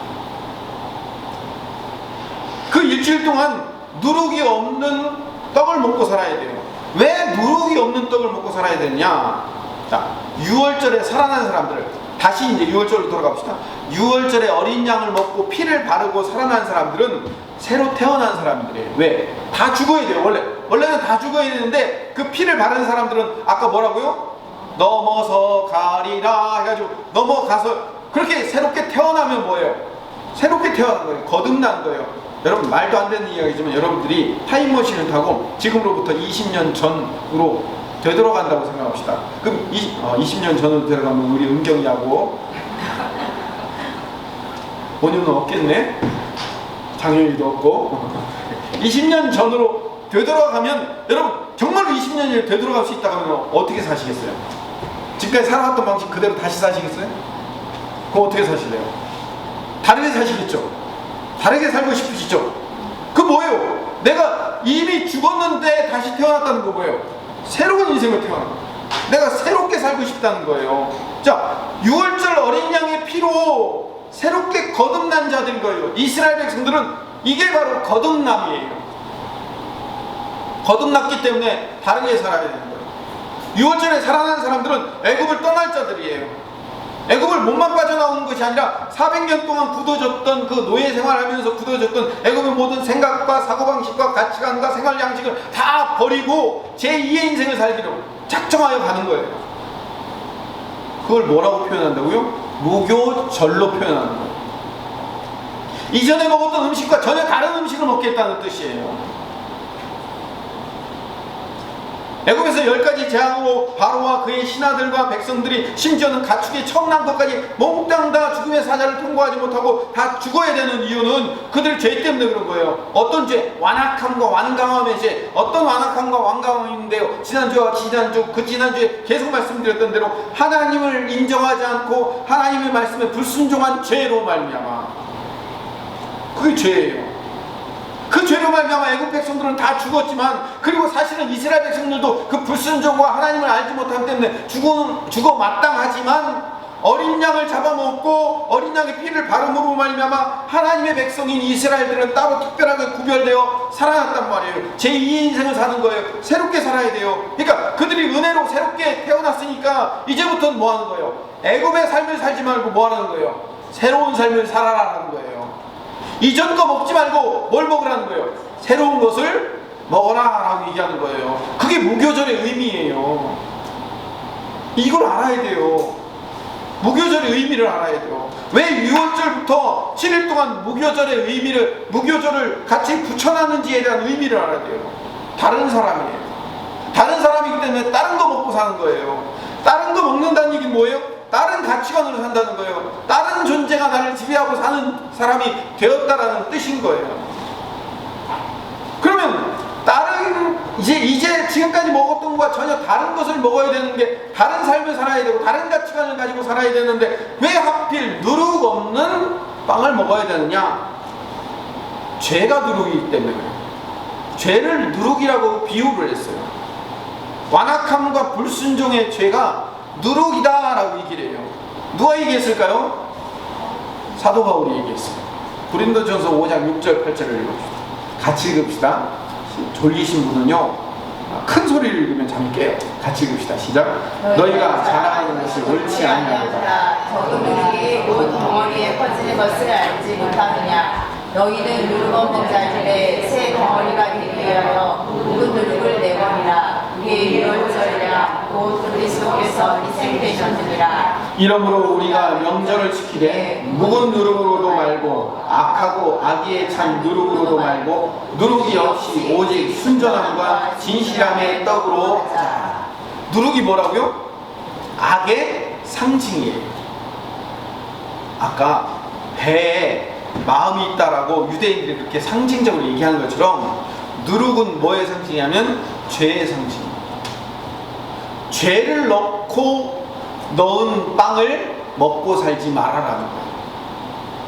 그 일주일 동안 누룩이 없는 떡을 먹고 살아야 돼요. 왜 누룩이 없는 떡을 먹고 살아야 되느냐? 자, 유월절에 살아난 사람들 다시 이제 유월절로 돌아갑시다. 유월절에 어린 양을 먹고 피를 바르고 살아난 사람들은 새로 태어난 사람들이에요. 왜? 다 죽어야 돼요. 원래는 다 죽어야 되는데 그 피를 바르는 사람들은 아까 뭐라고요? 넘어서 가리라 해가지고 넘어가서 그렇게 새롭게 태어나면 뭐예요? 새롭게 태어난 거예요. 거듭난 거예요. 여러분 말도 안 되는 이야기지만 여러분들이 타임머신을 타고 지금으로부터 20년 전으로 되돌아간다고 생각합시다. 그럼 20년 전으로 들어가면 우리 은경이하고 본인은 없겠네? 장현이도 없고 20년 전으로 되돌아가면 여러분 정말로 20년이 되돌아갈 수 있다고 하면 어떻게 사시겠어요? 지금까지 살아왔던 방식 그대로 다시 사시겠어요? 그럼 어떻게 사실래요? 다르게 사시겠죠? 다르게 살고 싶으시죠? 그 뭐예요? 내가 이미 죽었는데 다시 태어났다는 거 뭐예요? 새로운 인생을 태어난 거예요. 내가 새롭게 살고 싶다는 거예요. 자, 6월절 어린 양의 피로 새롭게 거듭난 자들인 거예요. 이스라엘 백성들은 이게 바로 거듭남이에요. 거듭났기 때문에 다르게 살아야 되는 거예요. 6월절에 살아난 사람들은 애굽을 떠날 자들이에요. 애굽을 몸만 빠져나오는 것이 아니라 400년 동안 굳어졌던 그 노예 생활하면서 굳어졌던 애굽의 모든 생각과 사고방식과 가치관과 생활 양식을 다 버리고 제2의 인생을 살기로 작정하여 가는 거예요. 그걸 뭐라고 표현한다고요? 무교절로 표현하는 거예요. 이전에 먹었던 음식과 전혀 다른 음식을 먹겠다는 뜻이에요. 애굽에서 10가지 재앙으로 바로와 그의 신하들과 백성들이 심지어는 가축이 처음 난 것까지 몽땅 다 죽음의 사자를 통과하지 못하고 다 죽어야 되는 이유는 그들 죄 때문에 그런 거예요. 어떤 죄? 완악함과 완강함의 죄. 어떤 완악함과 완강함인데요, 지난주와 지난주 그 지난주에 계속 말씀드렸던 대로 하나님을 인정하지 않고 하나님의 말씀에 불순종한 죄로 말미암아, 그게 죄예요. 그 죄로 말미암아 애굽 백성들은 다 죽었지만, 그리고 사실은 이스라엘 백성들도 그 불순종과 하나님을 알지 못함 때문에 죽어 마땅하지만 어린 양을 잡아먹고 어린 양의 피를 바름으로 말미암아 하나님의 백성인 이스라엘들은 따로 특별하게 구별되어 살아났단 말이에요. 제2의 인생을 사는 거예요. 새롭게 살아야 돼요. 그러니까 그들이 은혜로 새롭게 태어났으니까 이제부터는 뭐 하는 거예요? 애굽의 삶을 살지 말고 뭐 하는 거예요? 새로운 삶을 살아라는 거예요. 이전 거 먹지 말고 뭘 먹으라는 거예요? 새로운 것을 먹어라 라고 얘기하는 거예요. 그게 무교절의 의미예요. 이걸 알아야 돼요. 무교절의 의미를 알아야 돼요. 왜 6월절부터 7일 동안 무교절의 의미를, 무교절을 같이 붙여놨는지에 대한 의미를 알아야 돼요. 다른 사람이에요. 다른 사람이기 때문에 다른 거 먹고 사는 거예요. 다른 거 먹는다는 얘기는 뭐예요? 다른 가치관으로 산다는 거예요. 다른 존재가 나를 지배하고 사는 사람이 되었다라는 뜻인 거예요. 그러면 다른 이제 지금까지 먹었던 것과 전혀 다른 것을 먹어야 되는 게, 다른 삶을 살아야 되고 다른 가치관을 가지고 살아야 되는데 왜 하필 누룩 없는 빵을 먹어야 되느냐? 죄가 누룩이기 때문에 그래요. 죄를 누룩이라고 비유를 했어요. 완악함과 불순종의 죄가 누룩이다 라고 얘기를 해요. 누가 얘기했을까요? 사도 바울이 얘기했어요. 고린도전서 5장 6절 8절을 읽어봅시다. 같이 읽읍시다. 졸리신 분은요, 큰 소리를 읽으면 잠이 깨요. 같이 읽읍시다. 시작. 너희가 자랑하는 것이 옳지 아니하도다. 저도 누룩이 온 덩어리에 퍼지는 것을 알지 못하느냐? 너희는 누룩 없는 자들의 새 덩어리가 되기 위하여 묵은 누룩을 내버리라. 우리의 6월절이라 곧 그리스도께서 희생되셨느니라. 이러므로 우리가 명절을 지키되 묵은 누룩으로도 말고 악하고 악의에 찬 누룩으로도 말고 누룩이 없이 오직 순전함과 진실함의 떡으로 하자. 누룩이 뭐라고요? 악의 상징이에요. 아까 배에 마음이 있다라고 유대인들이 그렇게 상징적으로 얘기하는 것처럼 누룩은 뭐의 상징이냐면 죄의 상징입니다. 죄를 넣은 빵을 먹고 살지 말아라는 거예요.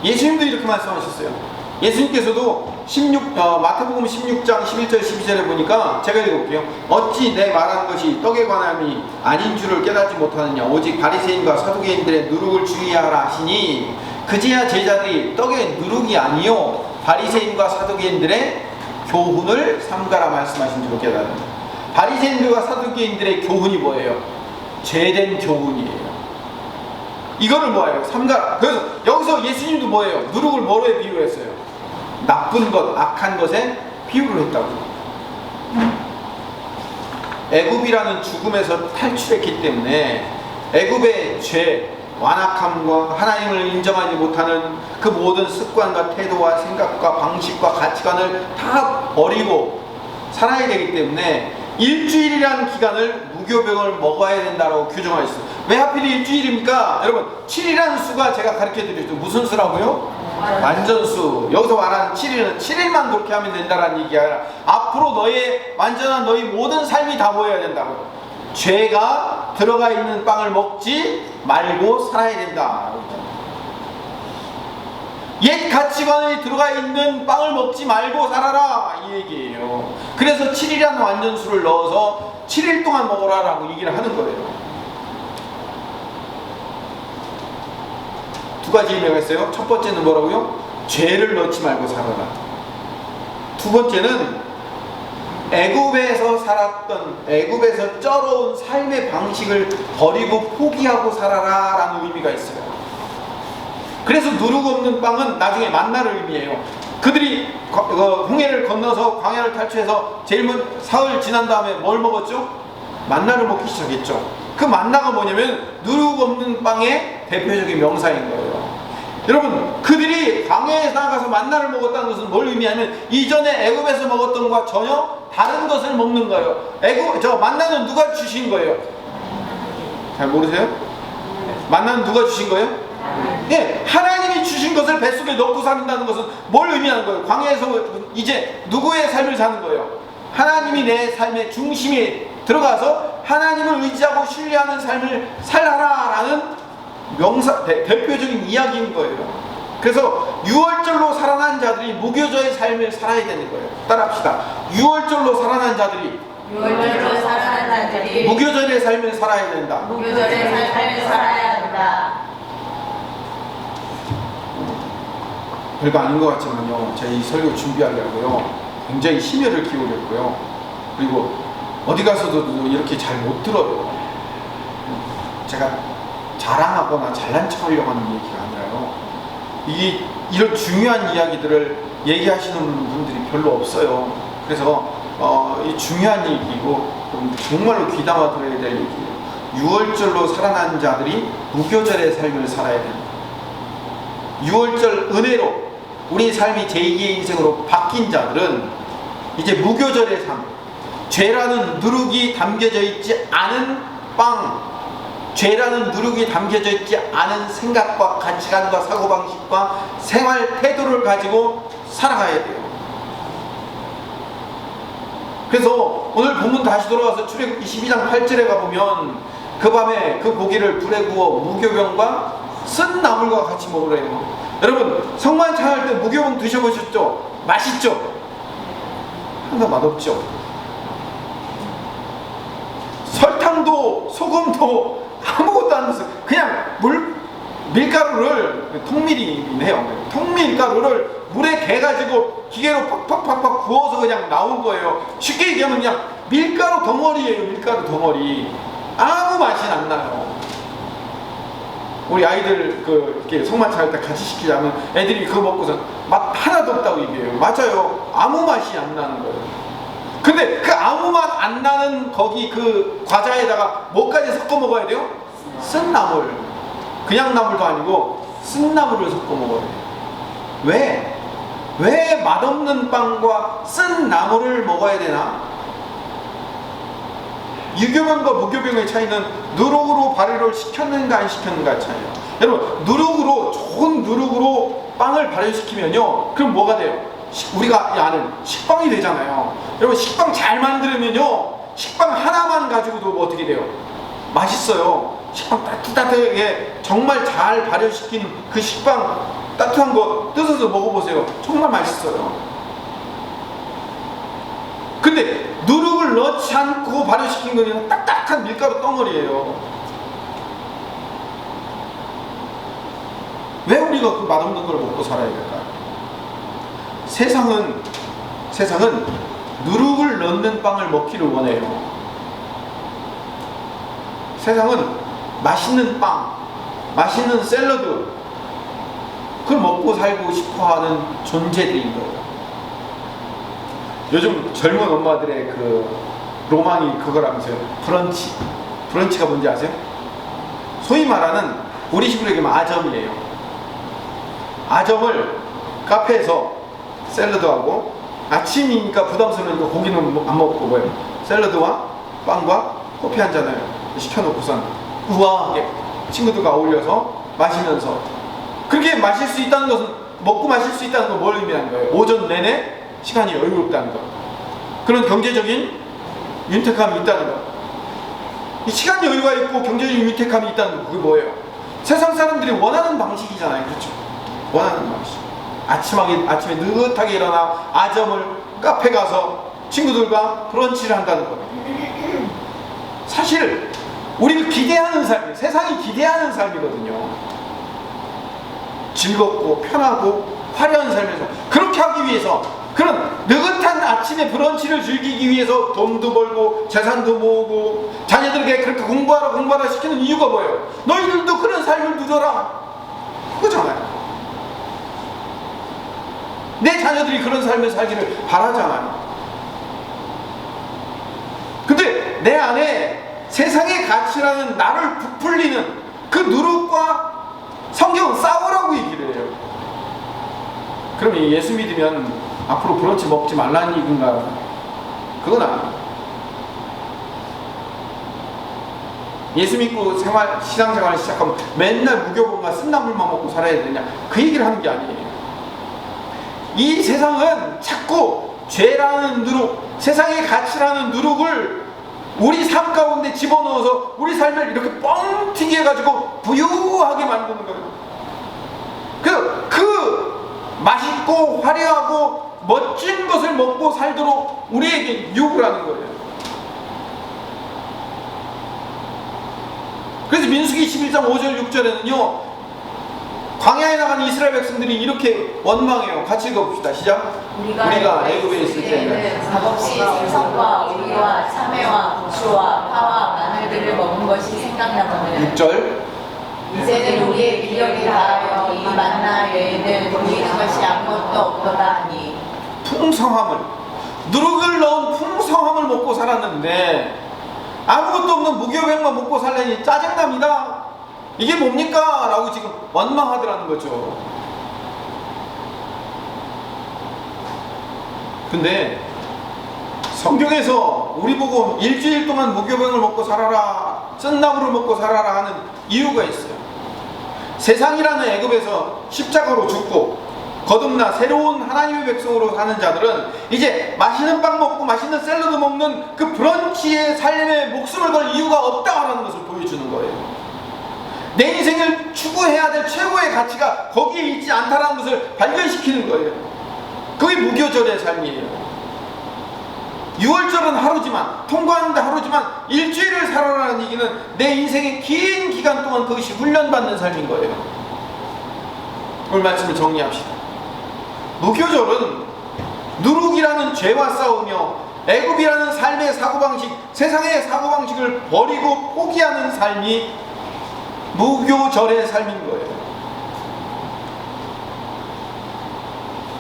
예수님도 이렇게 말씀하셨어요. 예수님께서도 마태복음 16장 11절 12절에 보니까, 제가 읽어볼게요. 어찌 내 말하는 것이 떡에 관함이 아닌 줄을 깨닫지 못하느냐? 오직 바리새인과 사두개인들의 누룩을 주의하라 하시니, 그제야 제자들이 떡의 누룩이 아니요 바리새인과 사두개인들의 교훈을 삼가라 말씀하신 줄을 깨달은. 바리새인들과 사두개인들의 교훈이 뭐예요? 죄된 교훈이에요. 이거를 뭐예요? 삼가라. 그래서 여기서 예수님도 뭐예요? 누룩을 뭐로에 비유했어요? 나쁜 것, 악한 것에 비유를 했다고. 애굽이라는 죽음에서 탈출했기 때문에 애굽의 죄, 완악함과 하나님을 인정하지 못하는 그 모든 습관과 태도와 생각과 방식과 가치관을 다 버리고 살아야 되기 때문에 일주일이라는 기간을 무교병을 먹어야 된다고 규정하셨어요. 왜 하필 일주일입니까? 여러분, 7이라는 수가 제가 가르쳐드렸죠. 무슨 수라고요? 완전수. 여기서 말하는 7일은 7일만 그렇게 하면 된다는 얘기가 아니라 앞으로 너의 완전한 너희 모든 삶이 다 보여야 된다고. 죄가 들어가 있는 빵을 먹지 말고 살아야 된다. 옛 가치관에 들어가 있는 빵을 먹지 말고 살아라 이 얘기예요. 그래서 7이라는 완전수를 넣어서 7일 동안 먹어라 라고 얘기를 하는 거예요. 두 가지 의미가 있어요. 첫 번째는 뭐라고요? 죄를 넣지 말고 살아라. 두 번째는 애굽에서 살았던, 애굽에서 쩔어온 삶의 방식을 버리고 포기하고 살아라 라는 의미가 있어요. 그래서 누룩 없는 빵은 나중에 만나를 의미해요. 그들이 홍해를 건너서 광야를 탈출해서 제일 먼저 사흘 지난 다음에 뭘 먹었죠? 만나를 먹기 시작했죠. 그 만나가 뭐냐면 누룩 없는 빵의 대표적인 명사인 거예요. 여러분, 그들이 광야에 나가서 만나를 먹었다는 것은 뭘 의미하면 이전에 애굽에서 먹었던 것과 전혀 다른 것을 먹는 거예요. 만나는 누가 주신 거예요? 잘 모르세요? 만나는 누가 주신 거예요? 예, 하나님이 주신 것을 뱃속에 넣고 산다는 것은 뭘 의미하는 거예요? 광야에서 이제 누구의 삶을 사는 거예요? 하나님이 내 삶의 중심에 들어가서 하나님을 의지하고 신뢰하는 삶을 살아라라는 대표적인 이야기인 거예요. 그래서 유월절로 살아난 자들이 무교절의 삶을 살아야 되는 거예요. 따라합시다. 유월절로 살아난 자들이 무교절의 삶을 살아야 된다. 무교절의 삶을 살아야 한다. 별거 아닌 것 같지만요, 제가 이 설교 준비하려고요 굉장히 심혈을 기울였고요. 그리고 어디 가서도 이렇게 잘 못 들어요. 제가 자랑하거나 잘난 척 하려고 하는 얘기가 아니라요, 이런 중요한 이야기들을 얘기하시는 분들이 별로 없어요. 그래서 이 중요한 얘기고 정말로 귀담아 들어야 될 얘기예요. 유월절로 살아난 자들이 무교절의 삶을 살아야 됩니다. 유월절 은혜로 우리 삶이 제2의 인생으로 바뀐 자들은 이제 무교절의 삶, 죄라는 누룩이 담겨져 있지 않은 빵, 죄라는 누룩이 담겨져 있지 않은 생각과 가치관과 사고방식과 생활 태도를 가지고 살아가야 돼요. 그래서 오늘 본문 다시 돌아와서 출애굽기 12장 8절에 가보면 그 밤에 그 고기를 불에 구워 무교병과 쓴 나물과 같이 먹으래요. 여러분, 성만 차할 때 무교병 드셔보셨죠? 맛있죠? 항상 맛없죠? 설탕도 소금도 아무것도 안 넣었어요. 그냥 밀가루를, 통밀이긴 해요. 통밀가루를 물에 개가지고 기계로 팍팍팍팍 구워서 그냥 나온 거예요. 쉽게 얘기하면 그냥 밀가루 덩어리예요. 밀가루 덩어리. 아무 맛이 안 나요. 우리 아이들 이렇게 성만차 할 때 같이 시키자면 애들이 그거 먹고서 맛 하나도 없다고 얘기해요. 맞아요. 아무 맛이 안 나는 거예요. 근데 그 아무 맛 안 나는 거기 그 과자에다가 뭐까지 섞어 먹어야 돼요? 쓴 나물. 그냥 나물도 아니고 쓴 나물을 섞어 먹어야 돼요. 왜? 왜 맛없는 빵과 쓴 나물을 먹어야 되나? 유교병과 무교병의 차이는 누룩으로 발효를 시켰는가 안 시켰는가 차이예요. 여러분, 좋은 누룩으로 빵을 발효시키면요, 그럼 뭐가 돼요? 우리가 아는 식빵이 되잖아요. 여러분, 식빵 잘 만들면요, 식빵 하나만 가지고도 어떻게 돼요? 맛있어요. 식빵 따뜻하게 정말 잘 발효시킨 그 식빵 따뜻한 거 뜯어서 먹어보세요. 정말 맛있어요. 근데 누룩을 넣지 않고 발효시킨 거는 딱딱한 밀가루 덩어리예요. 왜 우리가 그 맛없는 걸 먹고 살아야 될까요? 세상은 누룩을 넣는 빵을 먹기를 원해요. 세상은 맛있는 빵, 맛있는 샐러드, 그걸 먹고 살고 싶어하는 존재들인 거예요. 요즘 젊은 엄마들의 그 로망이 그거라면서요. 브런치가 뭔지 아세요? 소위 말하는, 우리 식으로 얘기하면 아점이에요. 아점을 카페에서 샐러드하고, 아침이니까 부담스러우니까 고기는 안 먹고 뭐예요? 샐러드와 빵과 커피 한 잔을 시켜놓고선 우아하게 친구들과 어울려서 마시면서, 그렇게 마실 수 있다는 것은, 먹고 마실 수 있다는 건 뭘 의미하는 거예요? 오전 내내 시간이 여유롭다는 것, 그런 경제적인 윤택함이 있다는 것. 이 시간 여유가 있고 경제적인 윤택함이 있다는 것, 그게 뭐예요? 세상 사람들이 원하는 방식이잖아요. 그렇죠? 원하는 방식. 아침에 느긋하게 일어나 아점을 카페 가서 친구들과 브런치를 한다는 것. 사실 우리가 기대하는 삶이, 세상이 기대하는 삶이거든요. 즐겁고 편하고 화려한 삶에서 그렇게 하기 위해서, 그런 느긋한 아침에 브런치를 즐기기 위해서 돈도 벌고 재산도 모으고 자녀들에게 그렇게 공부하라 시키는 이유가 뭐예요? 너희들도 그런 삶을 누려라, 그거잖아요. 내 자녀들이 그런 삶을 살기를 바라잖아요. 근데 내 안에 세상의 가치라는 나를 부풀리는 그 누룩과 성경은 싸우라고 얘기를 해요. 그럼 예수 믿으면 앞으로 브런치 먹지 말라는 얘기인가요? 그건 아니에요. 예수 믿고 신앙생활을 시작하면 맨날 무교본과 쓴나물만 먹고 살아야 되냐, 그 얘기를 하는 게 아니에요. 이 세상은 자꾸 죄라는 누룩, 세상의 가치라는 누룩을 우리 삶 가운데 집어넣어서 우리 삶을 이렇게 뻥튀기 해가지고 부유하게 만드는 거예요. 그 맛있고 화려하고 멋진 것을 먹고 살도록 우리에게 유혹을 하는 거예요. 그래서 민수기 11장 5절 6절에는요 광야에 나간 이스라엘 백성들이 이렇게 원망해요. 같이 읽어봅시다. 시작. 우리가 애굽에 있을 때는 값없이 생선과 오리와 참외와 고추와 파와 마늘들을 먹은 것이 생각나거늘 6절. 이제는 우리의 기력이 다하여 이 만나 외에는 우리는 것이 아무것도 없도다 하니. 풍성함을, 누룩을 넣은 풍성함을 먹고 살았는데 아무것도 없는 무교병만 먹고 살려니 짜증납니다. 이게 뭡니까? 라고 지금 원망하더라는 거죠. 근데 성경에서 우리 보고 일주일 동안 무교병을 먹고 살아라, 쓴나물을 먹고 살아라 하는 이유가 있어요. 세상이라는 애굽에서 십자가로 죽고 거듭나 새로운 하나님의 백성으로 사는 자들은 이제 맛있는 빵 먹고 맛있는 샐러드 먹는 그 브런치의 삶에 목숨을 걸 이유가 없다라는 것을 보여주는 거예요. 내 인생을 추구해야 될 최고의 가치가 거기에 있지 않다라는 것을 발견시키는 거예요. 그게 무교절의 삶이에요. 6월절은 하루지만, 통과하는데 하루지만 일주일을 살아라는 얘기는 내 인생의 긴 기간 동안 그것이 훈련받는 삶인 거예요. 오늘 말씀을 정리합시다. 무교절은 누룩이라는 죄와 싸우며 애굽이라는 삶의 사고방식, 세상의 사고방식을 버리고 포기하는 삶이 무교절의 삶인 거예요.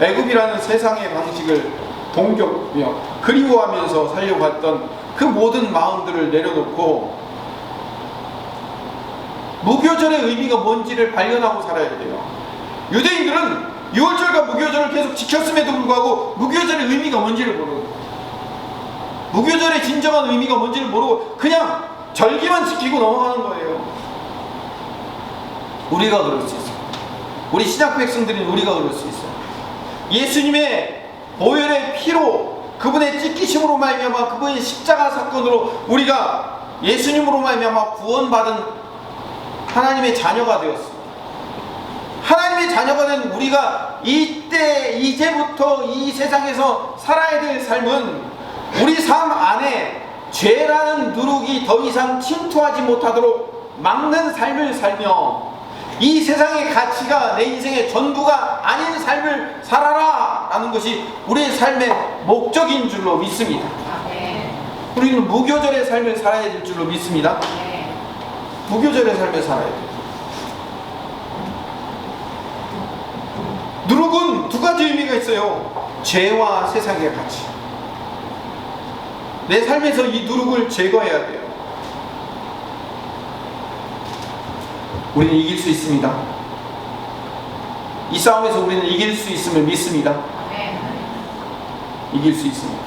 애굽이라는 세상의 방식을 동경하며 그리워하면서 살려고 했던 그 모든 마음들을 내려놓고 무교절의 의미가 뭔지를 발견하고 살아야 돼요. 유대인들은 6월절과 무교절을 계속 지켰음에도 불구하고 무교절의 의미가 뭔지를 모르고, 무교절의 진정한 의미가 뭔지를 모르고 그냥 절기만 지키고 넘어가는 거예요. 우리가 그럴 수 있어요. 우리 신약 백성들인 우리가 그럴 수 있어요. 예수님의 보혈의 피로, 그분의 찢기심으로 말미암아 그분의 십자가 사건으로 우리가 예수님으로 말미암아 구원받은 하나님의 자녀가 되었습니다. 하나님의 자녀가 된 우리가 이제부터 이 세상에서 살아야 될 삶은 우리 삶 안에 죄라는 누룩이 더 이상 침투하지 못하도록 막는 삶을 살며 이 세상의 가치가 내 인생의 전부가 아닌 삶을 살아라 라는 것이 우리의 삶의 목적인 줄로 믿습니다. 우리는 무교절의 삶을 살아야 될 줄로 믿습니다. 무교절의 삶을 살아야 돼요. 누룩은 두 가지 의미가 있어요. 죄와 세상의 가치. 내 삶에서 이 누룩을 제거해야 돼요. 우리는 이길 수 있습니다. 이 싸움에서 우리는 이길 수 있음을 믿습니다. 이길 수 있습니다.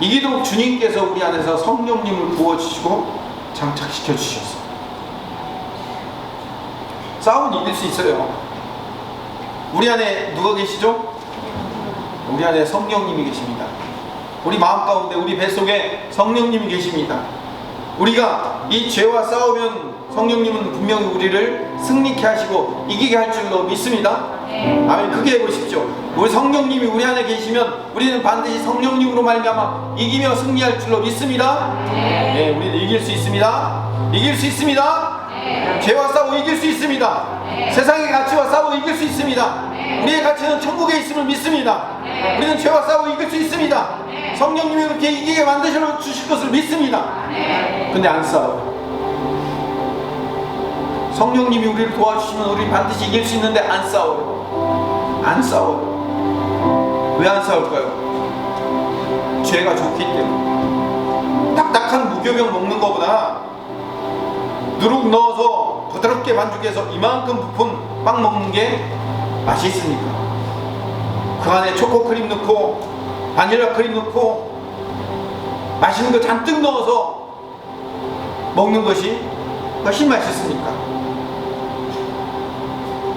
이기도록 주님께서 우리 안에서 성령님을 부어주시고 장착시켜 주셨어요. 싸움은 이길 수 있어요. 우리 안에 누가 계시죠? 우리 안에 성령님이 계십니다. 우리 마음 가운데, 우리 뱃속에 성령님이 계십니다. 우리가 이 죄와 싸우면 성령님은 분명히 우리를 승리케 하시고 이기게 할 줄로 믿습니다. 아멘. 크게 해보십시오. 우리 성령님이 우리 안에 계시면 우리는 반드시 성령님으로 말미암아 이기며 승리할 줄로 믿습니다. 네, 우리는 이길 수 있습니다. 이길 수 있습니다. 죄와 싸워 이길 수 있습니다. 세상의 가치와 싸워 이길 수 있습니다. 우리의 가치는 천국에 있음을 믿습니다. 우리는 죄와 싸워 이길 수 있습니다. 성령님이 그렇게 이기게 만드셔 주실 것을 믿습니다. 근데 안 싸워요. 성령님이 우리를 도와주시면 우리 반드시 이길 수 있는데 안 싸워요. 안 싸워요. 왜 안 싸울까요? 죄가 좋기 때문에. 딱딱한 무교병 먹는 것보다 누룩 넣어서 부드럽게 반죽해서 이만큼 부푼 빵 먹는 게 맛이 있으니까. 그 안에 초코크림 넣고 바닐라 크림 넣고 맛있는 거 잔뜩 넣어서 먹는 것이 훨씬 맛있으니까.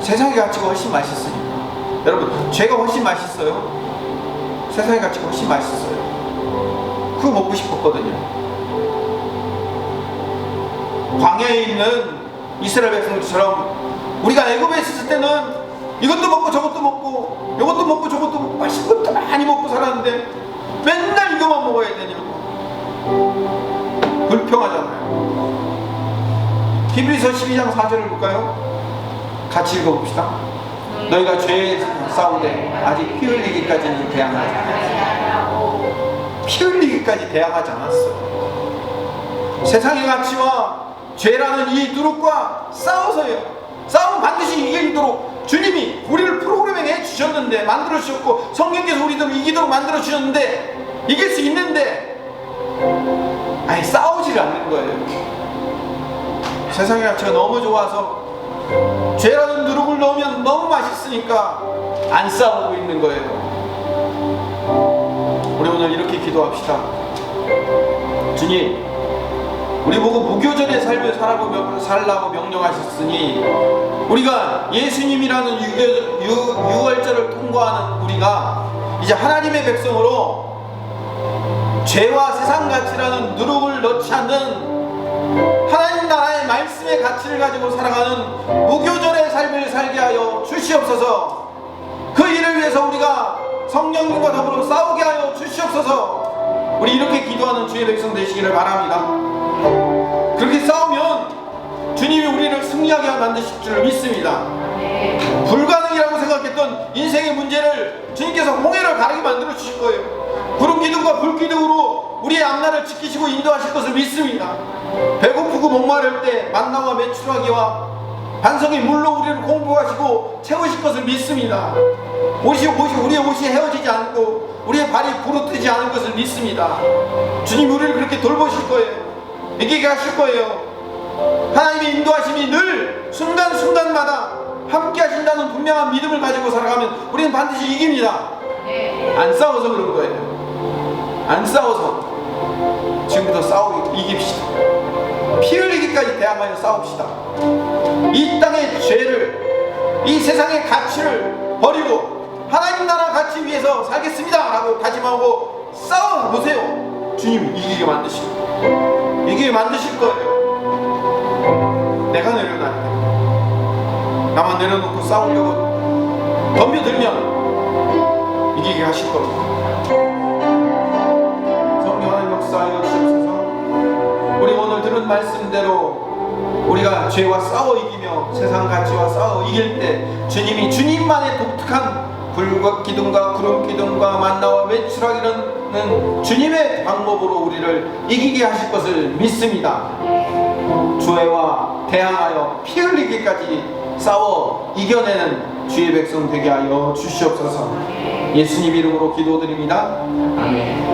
세상의 가치가 훨씬 맛있으니까. 여러분, 죄가 훨씬 맛있어요. 세상의 가치가 훨씬 맛있어요. 그거 먹고 싶었거든요. 광야에 있는 이스라엘 백성들처럼 우리가 애굽에 있을 때는 이것도 먹고 저것도 먹고 이것도 먹고 저것도 먹고 맛있는 것도 많이 먹고 살았는데 맨날 이것만 먹어야 되냐고. 불평하잖아요. 히브리서 12장 4절을 볼까요? 같이 읽어봅시다. 너희가 죄에 싸우되 아직 피 흘리기까지는 대항하지 않았어. 피 흘리기까지 대항하지 않았어. 세상의 가치와 죄라는 이 누룩과 싸워서요. 싸우면 반드시 이기도록 주님이 우리를 프로그래밍 해주셨는데, 만들어 주셨고 성령께서 우리들을 이기도록 만들어 주셨는데, 이길 수 있는데 아니 싸우지를 않는 거예요. 세상의 가치가 너무 좋아서 죄라는 누룩을 넣으면 너무 맛있으니까 안 싸우고 있는 거예요. 우리 오늘 이렇게 기도합시다. 주님, 우리 보고 무교절의 삶을 살라고 명령하셨으니 우리가 예수님이라는 유월절을 통과하는 우리가 이제 하나님의 백성으로 죄와 세상 가치라는 누룩을 넣지 않는 하나님 나라의 말씀의 가치를 가지고 살아가는 무교절의 삶을 살게 하여 주시옵소서. 그 일을 위해서 우리가 성령님과 더불어 싸우게 하여 주시옵소서. 우리 이렇게 기도하는 주의 백성 되시기를 바랍니다. 그렇게 싸우면 주님이 우리를 승리하게 만드실 줄 믿습니다. 불가능이라고 생각했던 인생의 문제를 주님께서 홍해를 가르게 만들어 주실 거예요. 구름 기둥과 불 기둥으로 우리의 앞날을 지키시고 인도하실 것을 믿습니다. 배고프고 목마를 때 만나와 메추라기와 반석의 물로 우리를 공부하시고 채우실 것을 믿습니다. 우리의 옷이 헤어지지 않고 우리의 발이 부르뜨지 않을 것을 믿습니다. 주님 우리를 그렇게 돌보실 거예요. 이기게 하실 거예요. 하나님의 인도하심이 늘 순간순간마다 함께 하신다는 분명한 믿음을 가지고 살아가면 우리는 반드시 이깁니다. 안 싸워서 그런 거예요. 안 싸워서. 지금부터 싸우고 이깁시다. 피 흘리기까지 대항하여 싸웁시다. 이 땅의 죄를, 이 세상의 가치를 버리고 하나님 나라 가치 위해서 살겠습니다 라고 다짐하고 싸워보세요. 주님 이기게 만드시고 이기게 만드실 거예요. 내가 내려놔야 돼. 나만 내려놓고 싸우려고 덤벼들면 이기게 하실 겁니다. 성령 하나님 역사하여 주옵소서. 우리 오늘 들은 말씀대로 우리가 죄와 싸워 이기며 세상 가치와 싸워 이길 때 주님이 주님만의 독특한 불과 기둥과 구름 기둥과 만나와 메추라기는 주님의 방법으로 우리를 이기게 하실 것을 믿습니다. 죄와 대항하여 피 흘리기까지 싸워 이겨내는 주의 백성 되게 하여 주시옵소서. 예수님 이름으로 기도드립니다. 아멘.